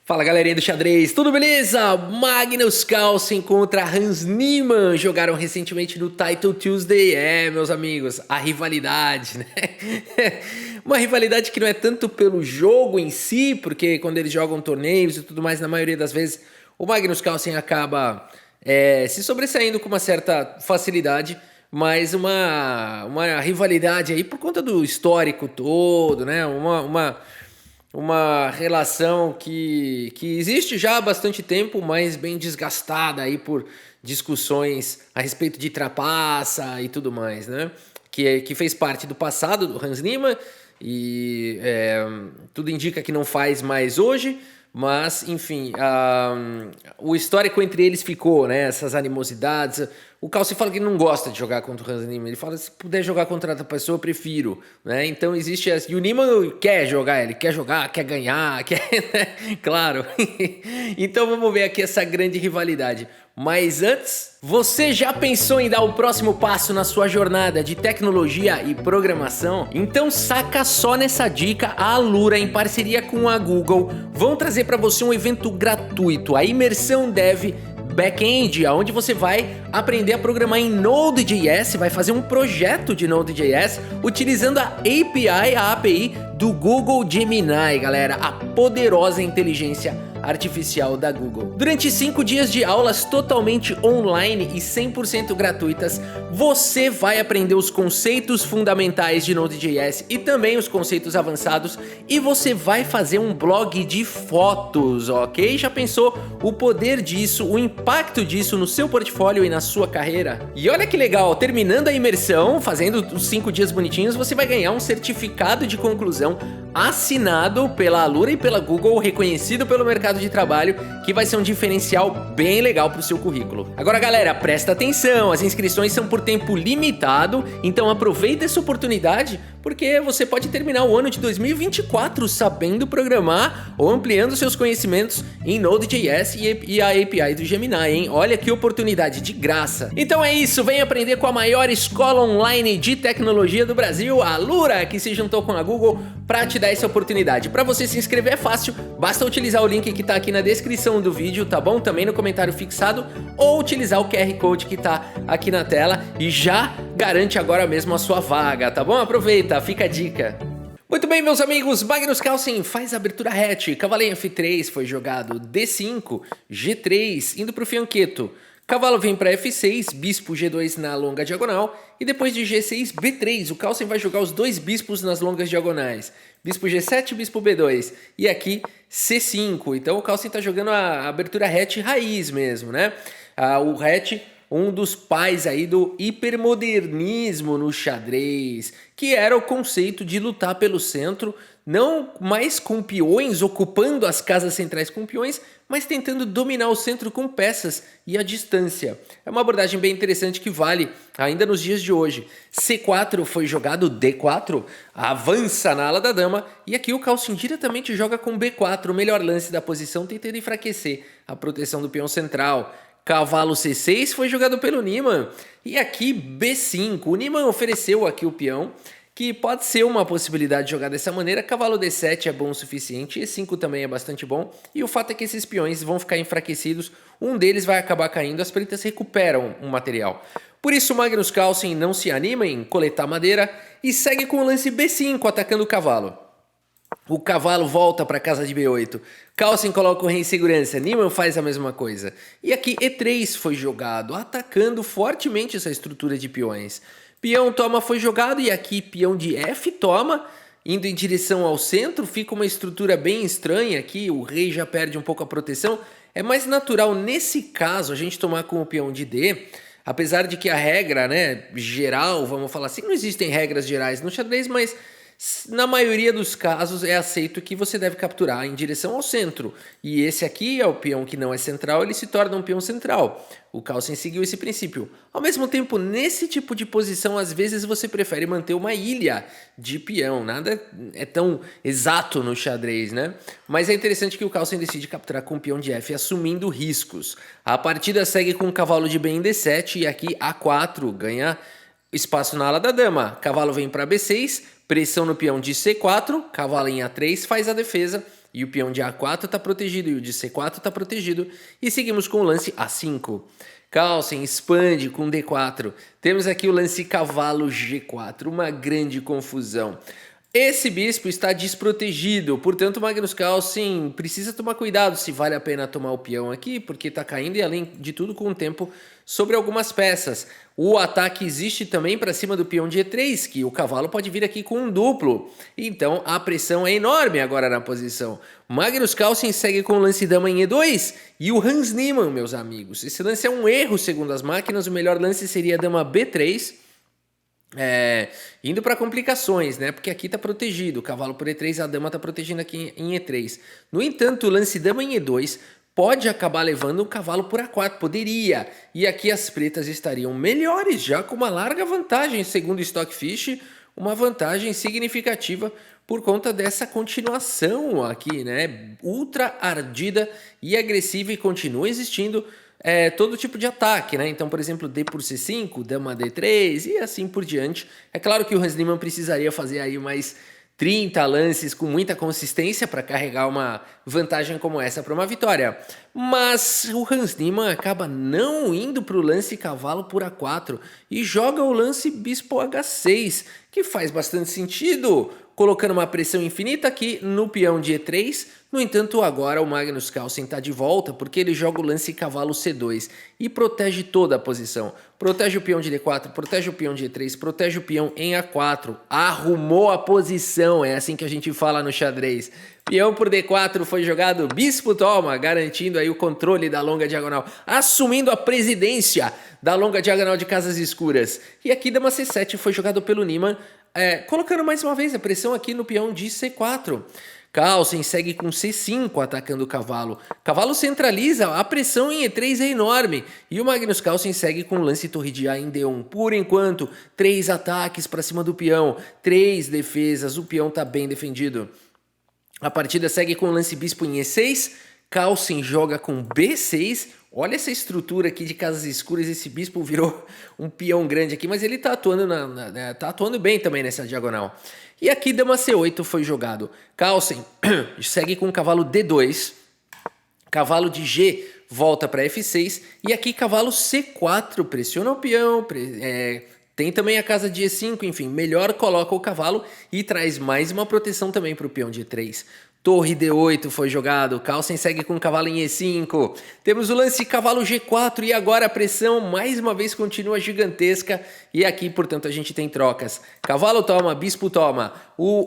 Fala galerinha do xadrez, tudo beleza? Magnus Carlsen contra Hans Niemann jogaram recentemente no Title Tuesday. Meus amigos, a rivalidade, né? Uma rivalidade que não é tanto pelo jogo em si, porque quando eles jogam torneios e tudo mais, na maioria das vezes o Magnus Carlsen acaba se sobressaindo com uma certa facilidade, mas uma rivalidade aí por conta do histórico todo, né? Uma relação que existe já há bastante tempo, mas bem desgastada aí por discussões a respeito de trapaça e tudo mais, né? Que fez parte do passado do Hans Niemann e tudo indica que não faz mais hoje, mas enfim, o histórico entre eles ficou, né? Essas animosidades. O Carlsen fala que não gosta de jogar contra o Hans Niemann. Ele fala que se puder jogar contra outra pessoa, eu prefiro, né? Então existe essa... E o Niemann quer jogar, ele quer jogar, quer ganhar, quer... Claro. Então vamos ver aqui essa grande rivalidade. Mas antes, você já pensou em dar o próximo passo na sua jornada de tecnologia e programação? Então saca só nessa dica, a Alura, em parceria com a Google, vão trazer para você um evento gratuito, a Imersão Dev Backend, onde você vai aprender a programar em Node.js, vai fazer um projeto de Node.js utilizando a API do Google Gemini, galera, a poderosa inteligência artificial da Google. Durante 5 dias de aulas totalmente online e 100% gratuitas, você vai aprender os conceitos fundamentais de Node.js e também os conceitos avançados, e você vai fazer um blog de fotos, ok? Já pensou o poder disso, o impacto disso no seu portfólio e na sua carreira? E olha que legal, terminando a imersão, fazendo os 5 dias bonitinhos, você vai ganhar um certificado de conclusão assinado pela Alura e pela Google, reconhecido pelo mercado de trabalho, que vai ser um diferencial bem legal para o seu currículo. Agora galera, presta atenção, as inscrições são por tempo limitado, então aproveita essa oportunidade, porque você pode terminar o ano de 2024 sabendo programar ou ampliando seus conhecimentos em Node.js e a API do Gemini, hein? Olha que oportunidade de graça. Então é isso, vem aprender com a maior escola online de tecnologia do Brasil, a Alura, que se juntou com a Google para te dar essa oportunidade. Para você se inscrever é fácil, basta utilizar o link que tá aqui na descrição do vídeo, tá bom? Também no comentário fixado, ou utilizar o QR Code que tá aqui na tela e já garante agora mesmo a sua vaga, tá bom? Aproveita, fica a dica. Muito bem, meus amigos, Magnus Carlsen faz a abertura hatch, cavalo F3 foi jogado, D5, G3, indo pro fianqueto. Cavalo vem para F6, bispo G2 na longa diagonal, e depois de G6, B3, o Carlsen vai jogar os dois bispos nas longas diagonais. Bispo G7, bispo B2, e aqui C5, então o Carlsen está jogando a abertura hatch raiz mesmo, né? O hatch, um dos pais aí do hipermodernismo no xadrez, que era o conceito de lutar pelo centro, não mais com peões, ocupando as casas centrais com peões, mas tentando dominar o centro com peças e a distância. É uma abordagem bem interessante que vale ainda nos dias de hoje. C4 foi jogado, D4, avança na ala da dama, e aqui o Carlsen diretamente joga com B4, o melhor lance da posição, tentando enfraquecer a proteção do peão central. Cavalo C6 foi jogado pelo Niemann, e aqui B5, o Niemann ofereceu aqui o peão, que pode ser uma possibilidade de jogar dessa maneira. Cavalo D7 é bom o suficiente, E5 também é bastante bom, e o fato é que esses peões vão ficar enfraquecidos, um deles vai acabar caindo, as pretas recuperam um material. Por isso Magnus Carlsen não se anima em coletar madeira e segue com o lance B5, atacando o cavalo. O cavalo volta para a casa de B8, Carlsen coloca o rei em segurança, Niemann faz a mesma coisa. E aqui E3 foi jogado, atacando fortemente essa estrutura de peões. Peão toma foi jogado e aqui peão de F toma, indo em direção ao centro, fica uma estrutura bem estranha aqui, o rei já perde um pouco a proteção. É mais natural nesse caso a gente tomar com o peão de D, apesar de que a regra, né, geral, vamos falar assim, não existem regras gerais no xadrez, mas na maioria dos casos é aceito que você deve capturar em direção ao centro. E esse aqui é o peão que não é central, ele se torna um peão central. O Carlsen seguiu esse princípio. Ao mesmo tempo, nesse tipo de posição, às vezes você prefere manter uma ilha de peão. Nada é tão exato no xadrez, né? Mas é interessante que o Carlsen decide capturar com o peão de F, assumindo riscos. A partida segue com o cavalo de B em D7 e aqui A4 ganha Espaço na ala da dama, cavalo vem para B6, pressão no peão de C4, cavalo em A3 faz a defesa, e o peão de A4 está protegido e o de C4 está protegido. E seguimos com o lance A5. Carlsen expande com D4. Temos aqui o lance cavalo G4, uma grande confusão. Esse bispo está desprotegido, portanto Magnus Carlsen precisa tomar cuidado se vale a pena tomar o peão aqui, porque está caindo e além de tudo com o tempo sobre algumas peças. O ataque existe também para cima do peão de E3, que o cavalo pode vir aqui com um duplo, então a pressão é enorme agora na posição. Magnus Carlsen segue com o lance dama em E2 e o Hans Niemann, meus amigos. Esse lance é um erro segundo as máquinas, o melhor lance seria dama B3, indo para complicações, né? Porque aqui está protegido, o cavalo por E3, a dama está protegendo aqui em E3. No entanto, o lance dama em E2 pode acabar levando o cavalo por A4, poderia. E aqui as pretas estariam melhores, já com uma larga vantagem, segundo o Stockfish, uma vantagem significativa por conta dessa continuação aqui, né? Ultra ardida e agressiva e continua existindo todo tipo de ataque, né? Então, por exemplo, D por C5, dama D3 e assim por diante. É claro que o Hans Niemann precisaria fazer aí mais 30 lances com muita consistência para carregar uma vantagem como essa para uma vitória. Mas o Hans Niemann acaba não indo para o lance cavalo por A4 e joga o lance bispo H6, que faz bastante sentido, colocando uma pressão infinita aqui no peão de E3. No entanto, agora o Magnus Carlsen está de volta porque ele joga o lance cavalo C2 e protege toda a posição. Protege o peão de D4, protege o peão de E3, protege o peão em A4. Arrumou a posição, é assim que a gente fala no xadrez. Peão por D4 foi jogado, bispo toma, garantindo aí o controle da longa diagonal, assumindo a presidência da longa diagonal de casas escuras. E aqui dama C7 foi jogado pelo Niemann, colocando mais uma vez a pressão aqui no peão de C4. Carlsen segue com C5 atacando o cavalo. Cavalo centraliza, a pressão em E3 é enorme. E o Magnus Carlsen segue com o lance torre de A em D1. Por enquanto, 3 ataques para cima do peão, 3 defesas, o peão está bem defendido. A partida segue com o lance bispo em E6. Carlsen joga com B6. Olha essa estrutura aqui de casas escuras, esse bispo virou um peão grande aqui, mas ele tá atuando, tá atuando bem também nessa diagonal. E aqui dama C8 foi jogado. Carlsen segue com o cavalo D2, cavalo de G volta para F6, e aqui cavalo C4, pressiona o peão, tem também a casa de E5, enfim, melhor coloca o cavalo e traz mais uma proteção também para o peão de E3. Torre D8 foi jogado, Carlsen segue com o cavalo em E5. Temos o lance cavalo G4 e agora a pressão mais uma vez continua gigantesca. E aqui, portanto, a gente tem trocas. Cavalo toma, bispo toma.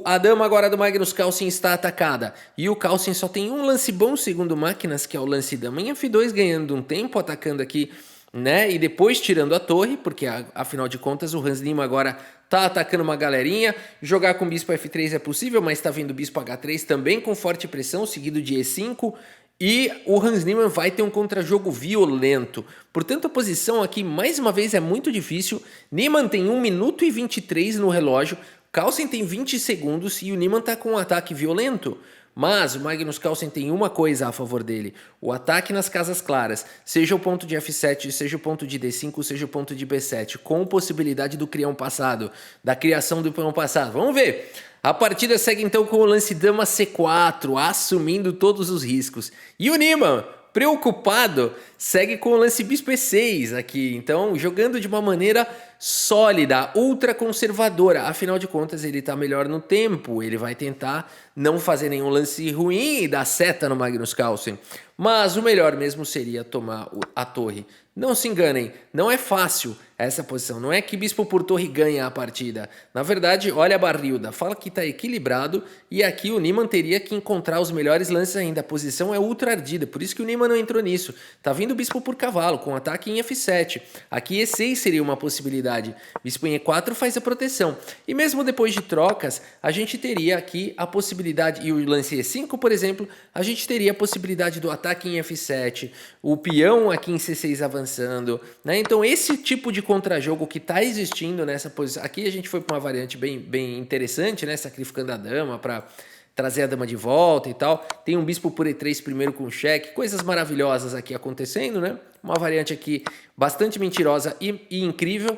A dama agora do Magnus Carlsen está atacada. E o Carlsen só tem um lance bom segundo máquinas, que é o lance dama em F2, ganhando um tempo, atacando aqui, né? E depois tirando a torre, porque afinal de contas o Hans Niemann agora tá atacando uma galerinha. Jogar com bispo F3 é possível, mas tá vindo bispo H3 também com forte pressão, seguido de E5. E o Hans Niemann vai ter um contrajogo violento. Portanto, a posição aqui, mais uma vez, é muito difícil. Niemann tem 1 minuto e 23 no relógio. Carlsen tem 20 segundos e o Niemann tá com um ataque violento. Mas o Magnus Carlsen tem uma coisa a favor dele: o ataque nas casas claras, seja o ponto de F7, seja o ponto de D5, seja o ponto de B7, com possibilidade do crião passado, da criação do peão passado. Vamos ver. A partida segue então com o lance dama C4, assumindo todos os riscos. E o Niemann, preocupado, segue com o lance bispo E6 aqui, então jogando de uma maneira sólida, ultra conservadora. Afinal de contas, ele está melhor no tempo, ele vai tentar não fazer nenhum lance ruim e dar seta no Magnus Carlsen. Mas o melhor mesmo seria tomar a torre. Não se enganem, não é fácil essa posição. Não é que bispo por torre ganha a partida. Na verdade, olha a barrilda, fala que está equilibrado e aqui o Niemann teria que encontrar os melhores lances ainda. A posição é ultra ardida, por isso que o Niemann não entrou nisso. Tá vindo bispo por cavalo, com ataque em F7. Aqui E6 seria uma possibilidade. Bispo em E4 faz a proteção. E mesmo depois de trocas, a gente teria aqui a possibilidade, e o lance E5, por exemplo, a gente teria a possibilidade do ataque em F7, o peão aqui em C6 avançando, né? Então esse tipo de contrajogo que está existindo nessa posição, aqui a gente foi para uma variante bem interessante, né? Sacrificando a dama para trazer a dama de volta e tal. Tem um bispo por E3 primeiro com cheque, coisas maravilhosas aqui acontecendo, né? Uma variante aqui bastante mentirosa e incrível,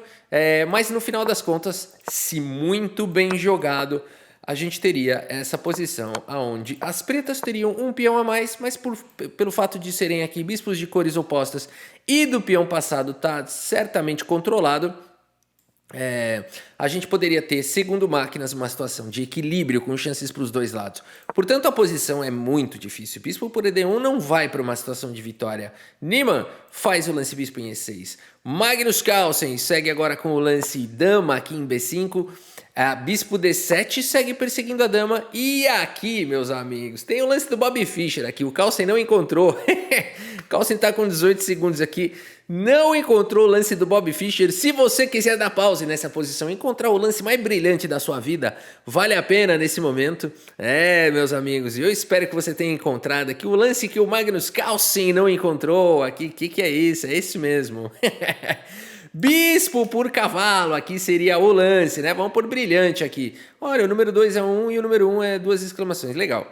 mas no final das contas, se muito bem jogado, a gente teria essa posição onde as pretas teriam um peão a mais, mas pelo fato de serem aqui bispos de cores opostas e do peão passado estar certamente controlado, a gente poderia ter, segundo máquinas, uma situação de equilíbrio com chances para os dois lados. Portanto, a posição é muito difícil. Bispo por ED1 não vai para uma situação de vitória. Niemann faz o lance bispo em E6. Magnus Carlsen segue agora com o lance dama aqui em B5. Bispo D7 segue perseguindo a dama. E aqui, meus amigos, tem o lance do Bobby Fischer aqui. O Carlsen não encontrou. Carlsen está com 18 segundos aqui. Não encontrou o lance do Bobby Fischer. Se você quiser dar pause nessa posição, encontrar o lance mais brilhante da sua vida, vale a pena nesse momento. Meus amigos, e eu espero que você tenha encontrado aqui o lance que o Magnus Carlsen não encontrou. Aqui, que é isso? É esse mesmo. Bispo por cavalo, aqui seria o lance, né? Vamos por brilhante aqui. Olha, o número 2 é 1 e o número 1 é 2 exclamações. Legal.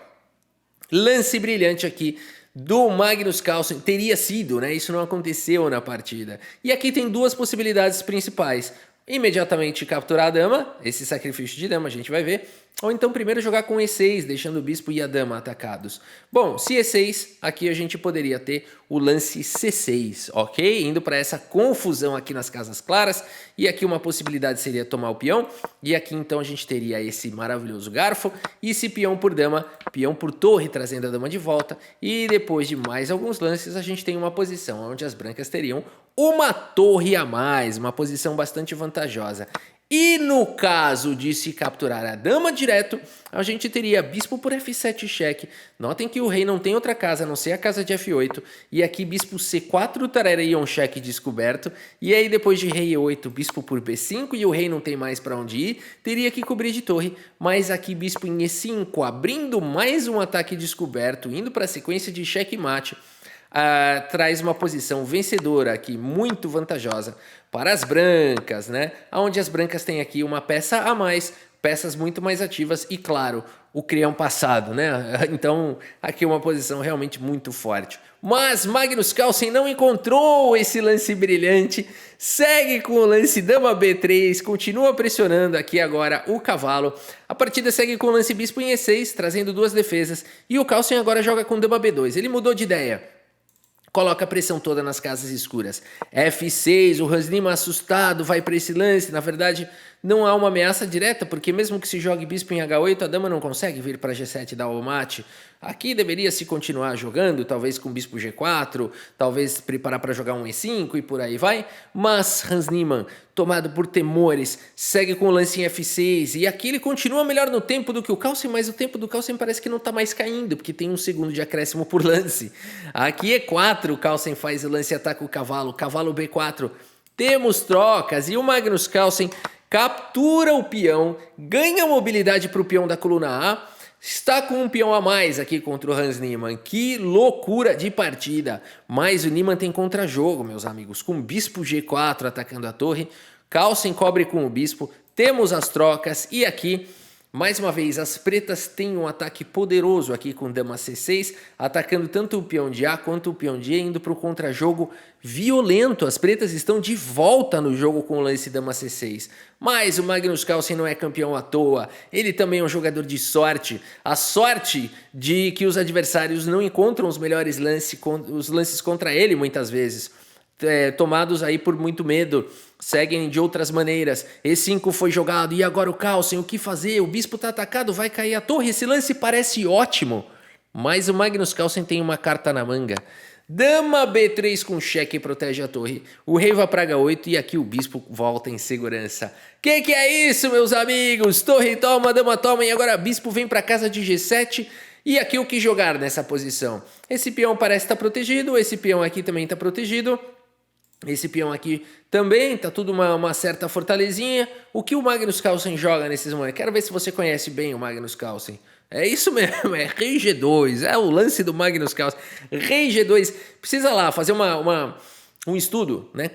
Lance brilhante aqui do Magnus Carlsen teria sido, né? Isso não aconteceu na partida. E aqui tem duas possibilidades principais. Imediatamente capturar a dama, esse sacrifício de dama a gente vai ver, ou então primeiro jogar com E6, deixando o bispo e a dama atacados. Bom, se E6, aqui a gente poderia ter o lance C6, ok? Indo para essa confusão aqui nas casas claras, e aqui uma possibilidade seria tomar o peão, e aqui então a gente teria esse maravilhoso garfo, e esse peão por dama, peão por torre, trazendo a dama de volta, e depois de mais alguns lances a gente tem uma posição onde as brancas teriam uma torre a mais, uma posição bastante vantajosa. E no caso de se capturar a dama direto, a gente teria bispo por F7 cheque. Notem que o rei não tem outra casa a não ser a casa de F8. E aqui bispo C4, tarera e um cheque descoberto. E aí depois de rei E8, bispo por B5 e o rei não tem mais para onde ir, teria que cobrir de torre. Mas aqui bispo em E5, abrindo mais um ataque descoberto, indo para a sequência de cheque mate. Traz uma posição vencedora aqui, muito vantajosa para as brancas, né? Onde as brancas têm aqui uma peça a mais, peças muito mais ativas e, claro, o crião passado, né? Então, aqui uma posição realmente muito forte. Mas Magnus Carlsen não encontrou esse lance brilhante, segue com o lance dama B3, continua pressionando aqui agora o cavalo. A partida segue com o lance bispo em E6, trazendo duas defesas, e o Carlsen agora joga com dama B2, ele mudou de ideia. Coloca a pressão toda nas casas escuras. F6, o Hans Niemann assustado vai para esse lance. Na verdade, não há uma ameaça direta, porque mesmo que se jogue bispo em H8, a dama não consegue vir para G7 e dar o mate. Aqui deveria se continuar jogando, talvez com bispo G4, talvez preparar para jogar um E5 e por aí vai. Mas Hans Niemann, tomado por temores, segue com o lance em F6. E aqui ele continua melhor no tempo do que o Carlsen, mas o tempo do Carlsen parece que não está mais caindo, porque tem um segundo de acréscimo por lance. Aqui E4, o Carlsen faz o lance e ataca o cavalo. Cavalo B4. Temos trocas e o Magnus Carlsen captura o peão, ganha mobilidade para o peão da coluna A. Está com um peão a mais aqui contra o Hans Niemann. Que loucura de partida. Mas o Niemann tem contra-jogo, meus amigos. Com bispo G4 atacando a torre. Carlsen cobre com o bispo. Temos as trocas. E aqui, mais uma vez, as pretas têm um ataque poderoso aqui com dama C6. Atacando tanto o peão de A quanto o peão de E. Indo para o contra-jogo violento. As pretas estão de volta no jogo com o lance dama C6. Mas o Magnus Carlsen não é campeão à toa, ele também é um jogador de sorte. A sorte de que os adversários não encontram os melhores lances contra ele muitas vezes. Tomados aí por muito medo, seguem de outras maneiras. E5 foi jogado e agora o Carlsen, o que fazer? O bispo está atacado, vai cair a torre, esse lance parece ótimo. Mas o Magnus Carlsen tem uma carta na manga. Dama B3 com cheque protege a torre. O rei vai para H8 e aqui o bispo volta em segurança. Que é isso, meus amigos? Torre toma, dama toma e agora bispo vem para casa de G7. E aqui o que jogar nessa posição? Esse peão parece estar protegido, esse peão aqui também está protegido. Esse peão aqui também, tá tudo uma certa fortalezinha. O que o Magnus Carlsen joga nesses momentos? Quero ver se você conhece bem o Magnus Carlsen. É isso mesmo, é rei G2, é o lance do Magnus Carlsen. Rei G2, precisa lá fazer uma um estudo, né?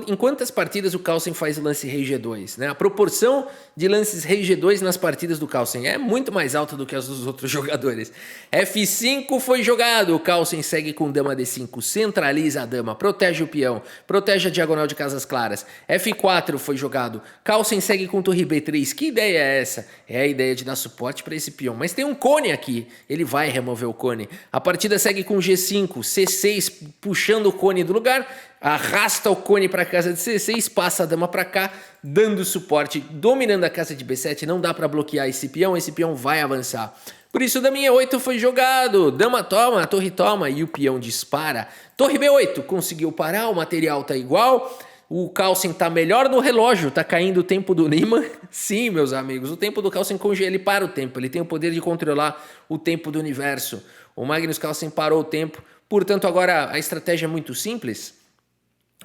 Em quantas partidas o Carlsen faz o lance rei G2, né? A proporção de lances rei G2 nas partidas do Carlsen é muito mais alta do que as dos outros jogadores. F5 foi jogado, o Carlsen segue com dama D5, centraliza a dama, protege o peão, protege a diagonal de casas claras. F4 foi jogado, Carlsen segue com torre B3. Que ideia é essa? É a ideia de dar suporte para esse peão, mas tem um cone aqui, ele vai remover o cone. A partida segue com G5, C6 puxando o cone do lugar, arrasta o cone para a casa de C6, passa a dama para cá, dando suporte, dominando a casa de B7, não dá para bloquear esse peão vai avançar. Por isso, daminha 8 foi jogado, dama toma, torre toma e o peão dispara. Torre B8 conseguiu parar, o material tá igual, o Carlsen tá melhor no relógio, tá caindo o tempo do Niemann. Sim, meus amigos, o tempo do Carlsen congela, ele para o tempo, ele tem o poder de controlar o tempo do universo. O Magnus Carlsen parou o tempo, portanto agora a estratégia é muito simples.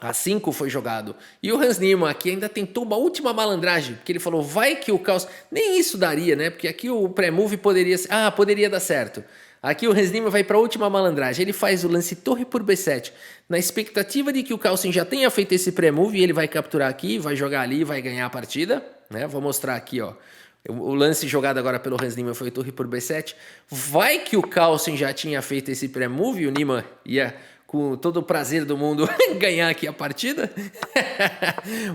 A 5 foi jogado. E o Hans Niemann aqui ainda tentou uma última malandragem, porque ele falou, vai que o Carlsen... Nem isso daria, né? Porque aqui o pré-move poderia dar certo. Aqui o Hans Niemann vai para a última malandragem. Ele faz o lance torre por B7, na expectativa de que o Carlsen já tenha feito esse pré-move e ele vai capturar aqui, vai jogar ali e vai ganhar a partida. Né? Vou mostrar aqui, ó. O lance jogado agora pelo Hans Niemann foi torre por B7. Vai que o Carlsen já tinha feito esse pré-move e o Niemann ia, com todo o prazer do mundo, ganhar aqui a partida.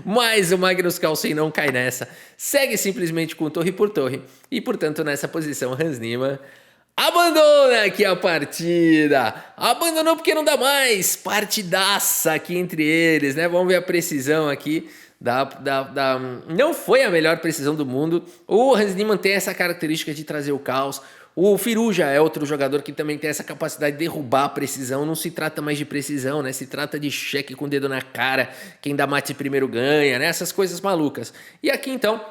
Mas o Magnus Carlsen não cai nessa. Segue simplesmente com torre por torre. E, portanto, nessa posição, Hans Niemann abandona aqui a partida. Abandonou porque não dá mais. Partidaça aqui entre eles, né? Vamos ver a precisão aqui. Não foi a melhor precisão do mundo. O Hans Niemann tem essa característica de trazer o caos. O Firuja é outro jogador que também tem essa capacidade de derrubar a precisão. Não se trata mais de precisão, né? Se trata de cheque com o dedo na cara. Quem dá mate primeiro ganha, né? Essas coisas malucas. E aqui, então,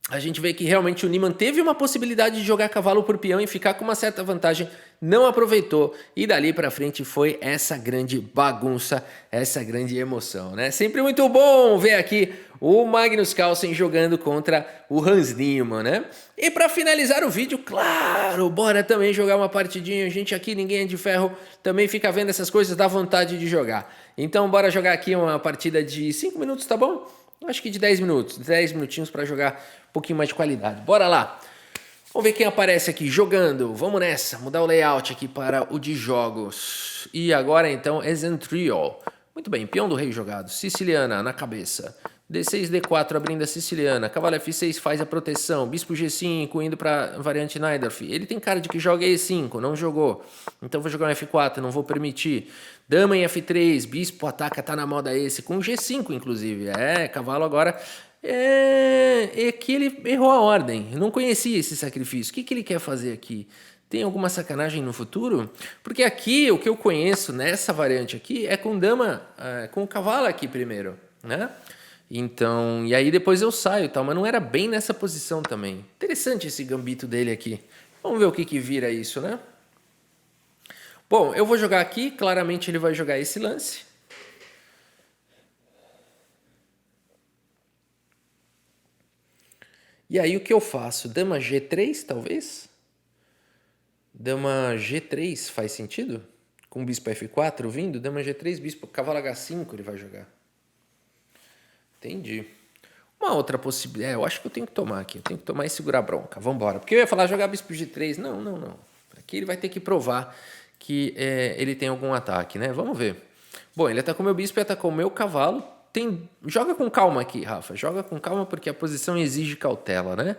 a gente vê que realmente o Niemann teve uma possibilidade de jogar cavalo por peão e ficar com uma certa vantagem, não aproveitou, e dali para frente foi essa grande bagunça, essa grande emoção, né? Sempre muito bom ver aqui o Magnus Carlsen jogando contra o Hans Niemann, né? E para finalizar o vídeo, claro, bora também jogar uma partidinha, a gente aqui, ninguém é de ferro, também fica vendo essas coisas, dá vontade de jogar. Então bora jogar aqui uma partida de 5 minutos, tá bom? Acho que de 10 minutos, 10 minutinhos para jogar um pouquinho mais de qualidade. Bora lá! Vamos ver quem aparece aqui jogando. Vamos nessa, mudar o layout aqui para o de jogos. E agora então, Exentriol. Muito bem, peão do rei jogado. Siciliana na cabeça. D6, D4 abrindo a siciliana. Cavalo F6 faz a proteção. Bispo G5 indo para a variante Najdorf. Ele tem cara de que joga E5, não jogou. Então vou jogar um F4, não vou permitir. Dama em F3, bispo ataca, tá na moda esse. Com G5, inclusive. Cavalo agora... É que ele errou a ordem. Eu não conhecia esse sacrifício. O que ele quer fazer aqui? Tem alguma sacanagem no futuro? Porque aqui, o que eu conheço nessa variante aqui é com dama, com o cavalo aqui primeiro, né? Então, e aí depois eu saio e tal, mas não era bem nessa posição também. Interessante esse gambito dele aqui. Vamos ver o que vira isso, né? Bom, eu vou jogar aqui, claramente ele vai jogar esse lance. E aí o que eu faço? Dama G3, talvez? Dama G3 faz sentido? Com bispo F4 vindo? Dama G3, bispo, cavalo H5 ele vai jogar. Entendi. Uma outra possibilidade... eu acho que eu tenho que tomar aqui. Eu tenho que tomar e segurar a bronca. Vamos embora. Porque eu ia falar jogar bispo G3. Não. Aqui ele vai ter que provar que ele tem algum ataque, né? Vamos ver. Bom, ele atacou meu bispo e atacou meu cavalo. Joga com calma aqui, Rafa. Joga com calma porque a posição exige cautela, né?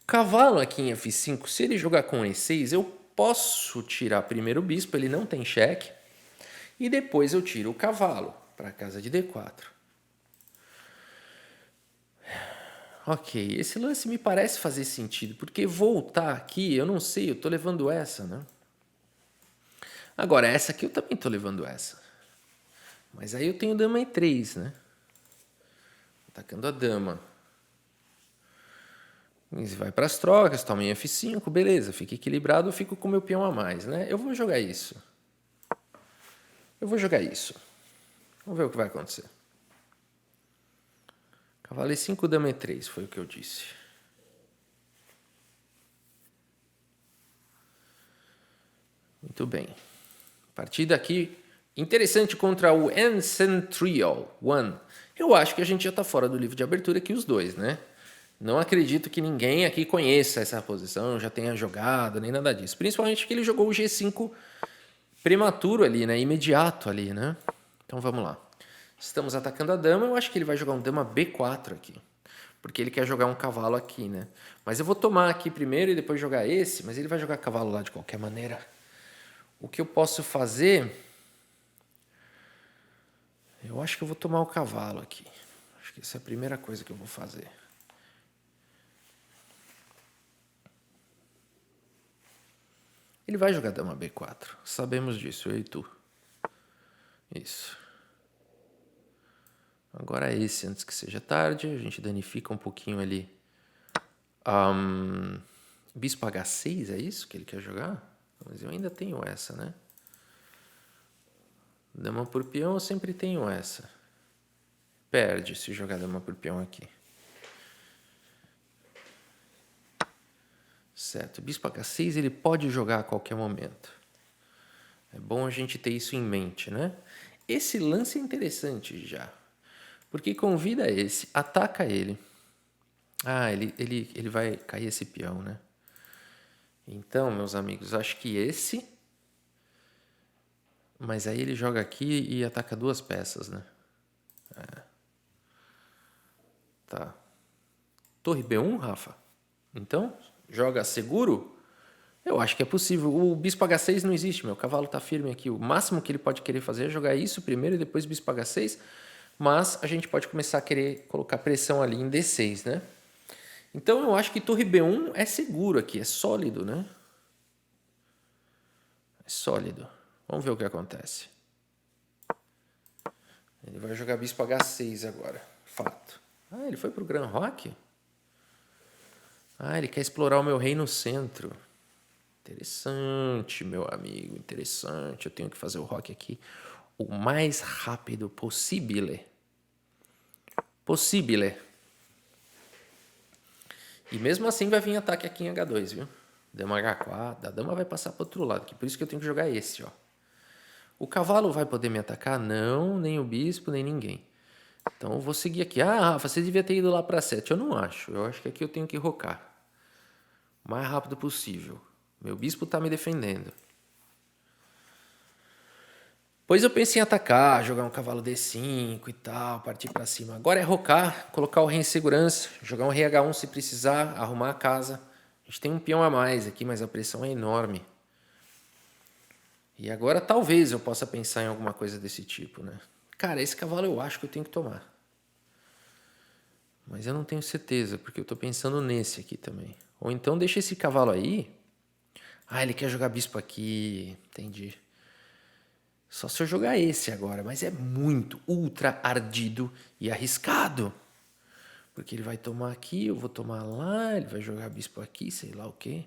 Cavalo aqui em F5, se ele jogar com E6, eu posso tirar primeiro o bispo, ele não tem cheque. E depois eu tiro o cavalo para a casa de D4. Ok, esse lance me parece fazer sentido, porque voltar aqui, eu não sei, eu tô levando essa, né? Agora, essa aqui eu também tô levando essa. Mas aí eu tenho dama E3, né? Atacando a dama. E vai para as trocas, toma em F5, beleza. Fica equilibrado, eu fico com o meu peão a mais, né? Eu vou jogar isso. Vamos ver o que vai acontecer. Cavalo E5, dama E3, foi o que eu disse. Muito bem. A partir daqui, Interessante contra o Encentrial One. Eu acho que a gente já está fora do livro de abertura aqui os dois, né? Não acredito que ninguém aqui conheça essa posição, já tenha jogado, nem nada disso. Principalmente que ele jogou o G5 prematuro ali, né? Imediato ali, né? Então vamos lá. Estamos atacando a dama, eu acho que ele vai jogar um dama B4 aqui. Porque ele quer jogar um cavalo aqui, né? Mas eu vou tomar aqui primeiro e depois jogar esse, mas ele vai jogar cavalo lá de qualquer maneira. O que eu posso fazer... Eu acho que eu vou tomar o cavalo aqui. Acho que essa é a primeira coisa que eu vou fazer. Ele vai jogar dama B4. Sabemos disso, eu e tu. Isso. Agora esse, antes que seja tarde. A gente danifica um pouquinho ali. Bispo H6, é isso que ele quer jogar? Mas eu ainda tenho essa, né? Dama por peão, eu sempre tenho essa. Perde se jogar dama por peão aqui. Certo. Bispo H6 ele pode jogar a qualquer momento. É bom a gente ter isso em mente, né? Esse lance é interessante já. Porque convida esse, ataca ele. Ah, ele vai cair esse peão, né? Então, meus amigos, acho que esse... Mas aí ele joga aqui e ataca duas peças, né? Tá. Torre B1, Rafa? Então, joga seguro? Eu acho que é possível. O bispo H6 não existe, meu cavalo está firme aqui. O máximo que ele pode querer fazer é jogar isso primeiro e depois bispo H6. Mas a gente pode começar a querer colocar pressão ali em D6, né? Então eu acho que torre B1 é seguro aqui, é sólido, né? É sólido. Vamos ver o que acontece. Ele vai jogar bispo H6 agora. Fato. Ah, ele foi pro Grand Roque? Ah, ele quer explorar o meu rei no centro. Interessante, meu amigo, interessante. Eu tenho que fazer o rock aqui o mais rápido possível. Possível. E mesmo assim vai vir ataque aqui em H2, viu? Dama H4, a dama vai passar para outro lado, que por isso que eu tenho que jogar esse, ó. O cavalo vai poder me atacar? Não, nem o bispo, nem ninguém. Então eu vou seguir aqui. Ah, Rafa, você devia ter ido lá para 7. Eu não acho. Eu acho que aqui eu tenho que rocar. O mais rápido possível. Meu bispo está me defendendo. Pois eu pensei em atacar, jogar um cavalo D5 e tal, partir para cima. Agora é rocar, colocar o rei em segurança, jogar um rei H1 se precisar, arrumar a casa. A gente tem um peão a mais aqui, mas a pressão é enorme. E agora talvez eu possa pensar em alguma coisa desse tipo, né? Cara, esse cavalo eu acho que eu tenho que tomar. Mas eu não tenho certeza, porque eu tô pensando nesse aqui também. Ou então deixa esse cavalo aí. Ah, ele quer jogar bispo aqui. Entendi. Só se eu jogar esse agora, mas é muito ultra ardido e arriscado. Porque ele vai tomar aqui, eu vou tomar lá, ele vai jogar bispo aqui, sei lá o quê.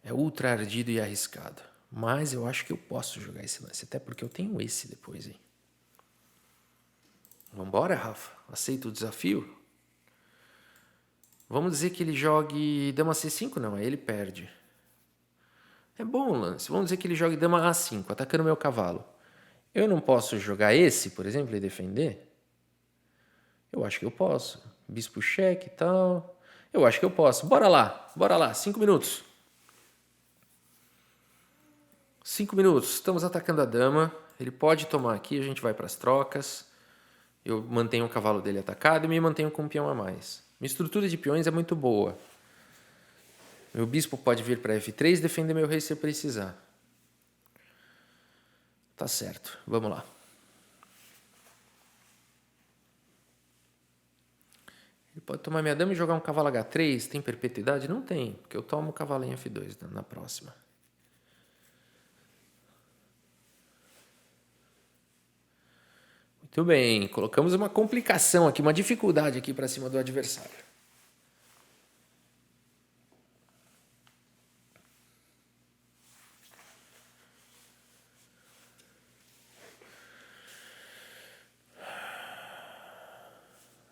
É ultra ardido e arriscado. Mas eu acho que eu posso jogar esse lance, até porque eu tenho esse depois, hein? Vambora, Rafa? Aceita o desafio? Vamos dizer que ele jogue dama C5? Não, aí ele perde. É bom o lance. Vamos dizer que ele jogue dama A5, atacando meu cavalo. Eu não posso jogar esse, por exemplo, e defender? Eu acho que eu posso. Bispo cheque e tal. Eu acho que eu posso. Bora lá. 5 minutos. 5 minutos. Estamos atacando a dama. Ele pode tomar aqui, a gente vai para as trocas. Eu mantenho o cavalo dele atacado e me mantenho com um peão a mais. Minha estrutura de peões é muito boa. Meu bispo pode vir para F3 e defender meu rei se precisar. Tá certo. Vamos lá. Ele pode tomar minha dama e jogar um cavalo H3. Tem perpetuidade? Não tem, porque eu tomo o cavalo em F2 na próxima. Muito bem. Colocamos uma complicação aqui, uma dificuldade aqui para cima do adversário.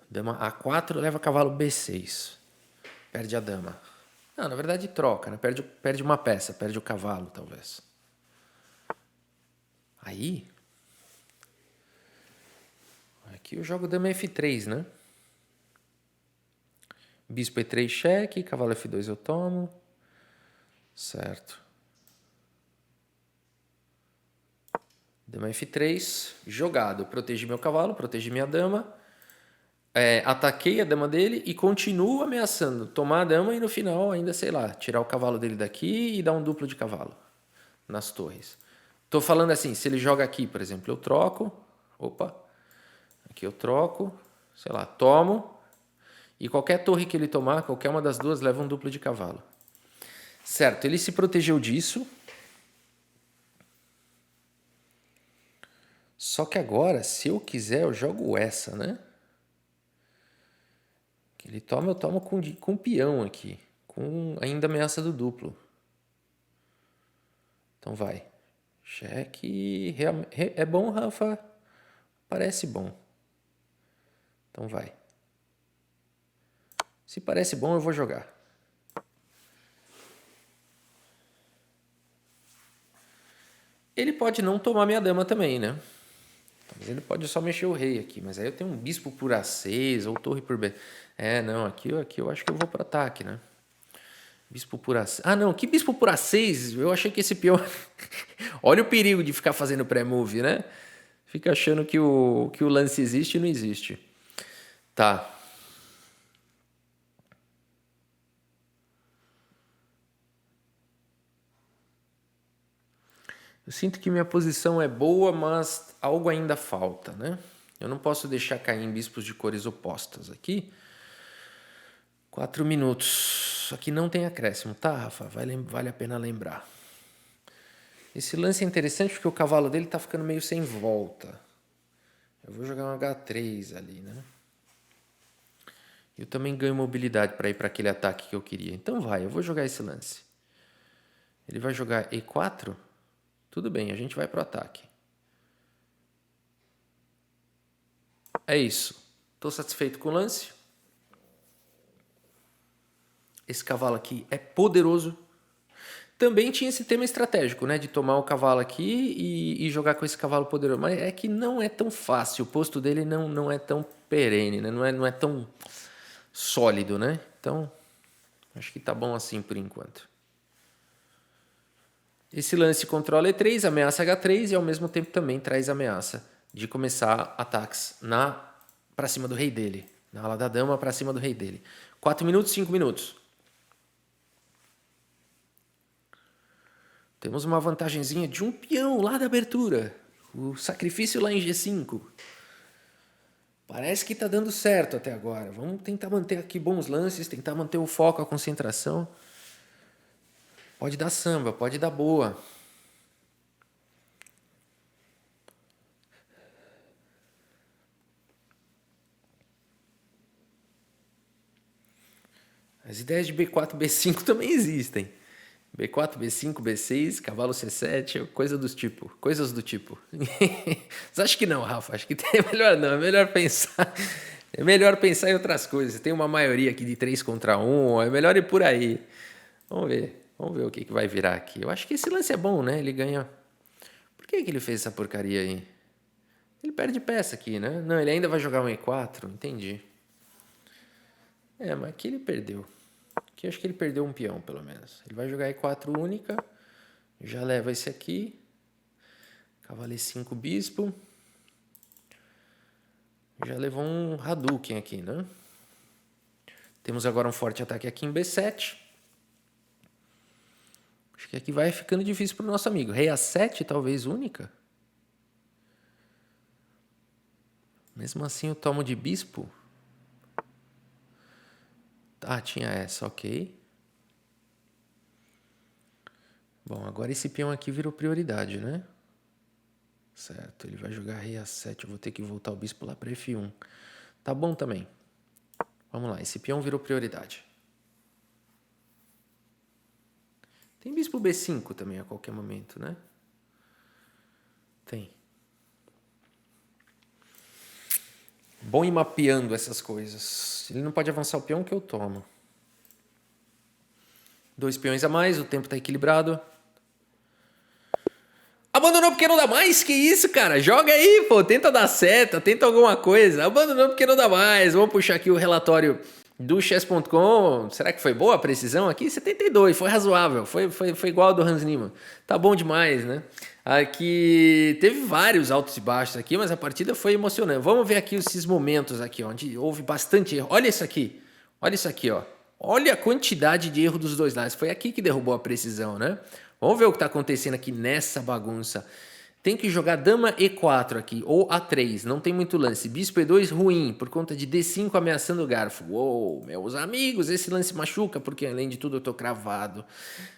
Dama A4 leva cavalo B6. Perde a dama. Não, na verdade troca, né? Perde uma peça, perde o cavalo, talvez. Aí, Aqui eu jogo dama F3, né? Bispo E3 cheque, cavalo F2 eu tomo. Certo. Dama F3, jogado. Protegi meu cavalo, protegi minha dama. Ataquei a dama dele e continuo ameaçando tomar a dama e no final ainda, sei lá, tirar o cavalo dele daqui e dar um duplo de cavalo nas torres. Tô falando assim, se ele joga aqui, por exemplo, eu troco. Opa, aqui eu troco, sei lá, tomo. E qualquer torre que ele tomar, qualquer uma das duas, leva um duplo de cavalo. Certo, ele se protegeu disso. Só que agora, se eu quiser, eu jogo essa, né? Que ele toma, eu tomo com peão aqui. Com ainda ameaça do duplo. Então vai. Cheque. É bom, Rafa? Parece bom. Então vai. Se parece bom, eu vou jogar. Ele pode não tomar minha dama também, né? Mas ele pode só mexer o rei aqui. Mas aí eu tenho um bispo por A6 ou torre por B. Não, aqui eu acho que eu vou para ataque, né? Bispo por A6. Ah, não, que bispo por A6? Eu achei que esse peão... Olha o perigo de ficar fazendo pré-move, né? Fica achando que o lance existe e não existe. Tá. Eu sinto que minha posição é boa, mas algo ainda falta, né? Eu não posso deixar cair em bispos de cores opostas aqui. 4 minutos. Aqui não tem acréscimo, tá, Rafa? Vale a pena lembrar. Esse lance é interessante porque o cavalo dele tá ficando meio sem volta. Eu vou jogar um H3 ali, né? Eu também ganho mobilidade para ir para aquele ataque que eu queria. Então vai, eu vou jogar esse lance. Ele vai jogar E4? Tudo bem, a gente vai pro ataque. É isso. Estou satisfeito com o lance. Esse cavalo aqui é poderoso. Também tinha esse tema estratégico, né? De tomar o cavalo aqui e jogar com esse cavalo poderoso. Mas é que não é tão fácil. O posto dele não é tão perene, né? Não é tão sólido, né? Então, acho que tá bom assim por enquanto. Esse lance controla E3, ameaça H3 e ao mesmo tempo também traz ameaça de começar ataques para cima do rei dele. Na ala da dama para cima do rei dele. 4 minutos, 5 minutos. Temos uma vantagenzinha de um peão lá da abertura. O sacrifício lá em G5. Parece que está dando certo até agora. Vamos tentar manter aqui bons lances, tentar manter o foco, a concentração. Pode dar samba, pode dar boa. As ideias de B4, B5 também existem. B4, B5, B6, cavalo C7, coisas do tipo. Mas acho que não, Rafa. Acho que é melhor não. É melhor pensar. É melhor pensar em outras coisas. Tem uma maioria aqui de 3 contra 1. É melhor ir por aí. Vamos ver. Vamos ver o que vai virar aqui. Eu acho que esse lance é bom, né? Ele ganha. Por que ele fez essa porcaria aí? Ele perde peça aqui, né? Não, ele ainda vai jogar um E4. Entendi. Mas aqui ele perdeu. Aqui acho que ele perdeu um peão, pelo menos. Ele vai jogar E4 única. Já leva esse aqui. Cavalo E5 bispo. Já levou um Hadouken aqui, né? Temos agora um forte ataque aqui em B7. Acho que aqui vai ficando difícil para o nosso amigo. Rei A7, talvez única. Mesmo assim, eu tomo de bispo. Ah, tinha essa, ok. Bom, agora esse peão aqui virou prioridade, né? Certo, ele vai jogar rei A7. Eu vou ter que voltar o bispo lá para F1. Tá bom também. Vamos lá, esse peão virou prioridade. Tem bispo B5 também a qualquer momento, né? Tem. Bom ir mapeando essas coisas. Ele não pode avançar o peão que eu tomo. 2 peões a mais, o tempo está equilibrado. Abandonou porque porque não dá mais? Que isso, cara? Joga aí, pô. Tenta dar seta, tenta alguma coisa. Abandonou porque não dá mais. Vamos puxar aqui o relatório do chess.com. Será que foi boa a precisão aqui? 72, foi razoável. Foi igual ao do Hans Niemann. Tá bom demais, né? Aqui teve vários altos e baixos aqui, mas a partida foi emocionante. Vamos ver aqui esses momentos aqui, onde houve bastante erro. Olha isso aqui. Olha isso aqui, ó. Olha a quantidade de erro dos dois lados. Foi aqui que derrubou a precisão, né? Vamos ver o que está acontecendo aqui nessa bagunça. Tem que jogar dama E4 aqui, ou A3, não tem muito lance. Bispo E2 ruim, por conta de D5 ameaçando o garfo. Uou, meus amigos, esse lance machuca, porque além de tudo eu tô cravado.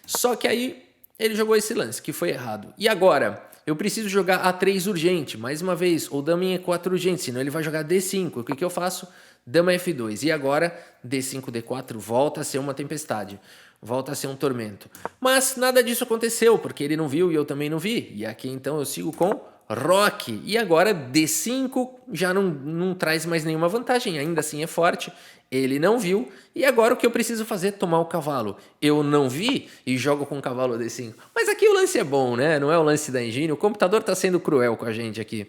Só que aí ele jogou esse lance, que foi errado. E agora? Eu preciso jogar A3 urgente, mais uma vez, ou dama em E4 urgente, senão ele vai jogar D5. O que eu faço? Dama F2. E agora, D5, D4 volta a ser uma tempestade. Volta a ser um tormento. Mas nada disso aconteceu, porque ele não viu e eu também não vi. E aqui então eu sigo com Roque. E agora D5 já não traz mais nenhuma vantagem, ainda assim é forte. Ele não viu. E agora o que eu preciso fazer? Tomar o cavalo. Eu não vi e jogo com o cavalo D5. Mas aqui o lance é bom, né? Não é o lance da engine. O computador está sendo cruel com a gente aqui.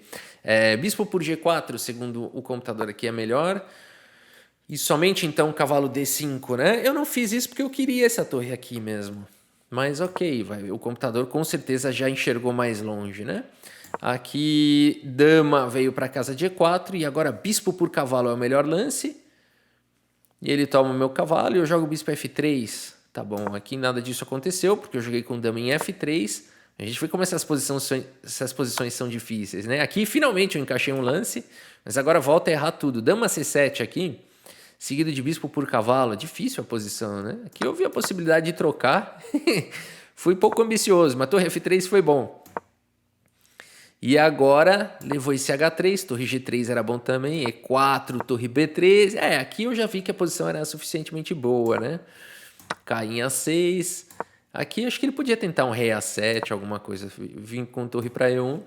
Bispo por G4, segundo o computador aqui, é melhor. E somente então cavalo D5, né? Eu não fiz isso porque eu queria essa torre aqui mesmo. Mas ok, o computador com certeza já enxergou mais longe, né? Aqui dama veio para casa de E4 e agora bispo por cavalo é o melhor lance. E ele toma o meu cavalo e eu jogo bispo F3. Tá bom, aqui nada disso aconteceu porque eu joguei com dama em F3. A gente vê como essas posições são difíceis, né? Aqui finalmente eu encaixei um lance, mas agora volta a errar tudo. Dama C7 aqui, seguido de bispo por cavalo. É difícil a posição, né? Aqui eu vi a possibilidade de trocar. Fui pouco ambicioso, mas torre F3 foi bom. E agora levou esse H3, torre G3 era bom também, E4, torre B3. Aqui eu já vi que a posição era suficientemente boa, né? Cai em A6. Aqui acho que ele podia tentar um rei A7, alguma coisa. Vim com torre para E1.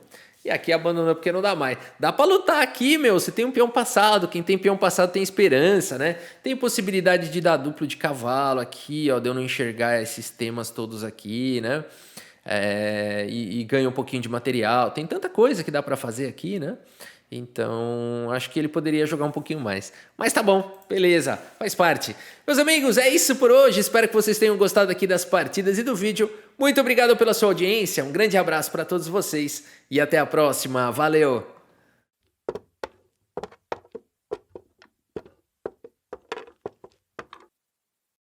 E aqui abandonou porque não dá mais. Dá pra lutar aqui, meu. Você tem um peão passado. Quem tem peão passado tem esperança, né? Tem possibilidade de dar duplo de cavalo aqui, ó. De eu não enxergar esses temas todos aqui, né? E ganha um pouquinho de material. Tem tanta coisa que dá pra fazer aqui, né? Então, acho que ele poderia jogar um pouquinho mais. Mas tá bom, beleza, faz parte. Meus amigos, é isso por hoje. Espero que vocês tenham gostado aqui das partidas e do vídeo. Muito obrigado pela sua audiência. Um grande abraço para todos vocês e até a próxima. Valeu!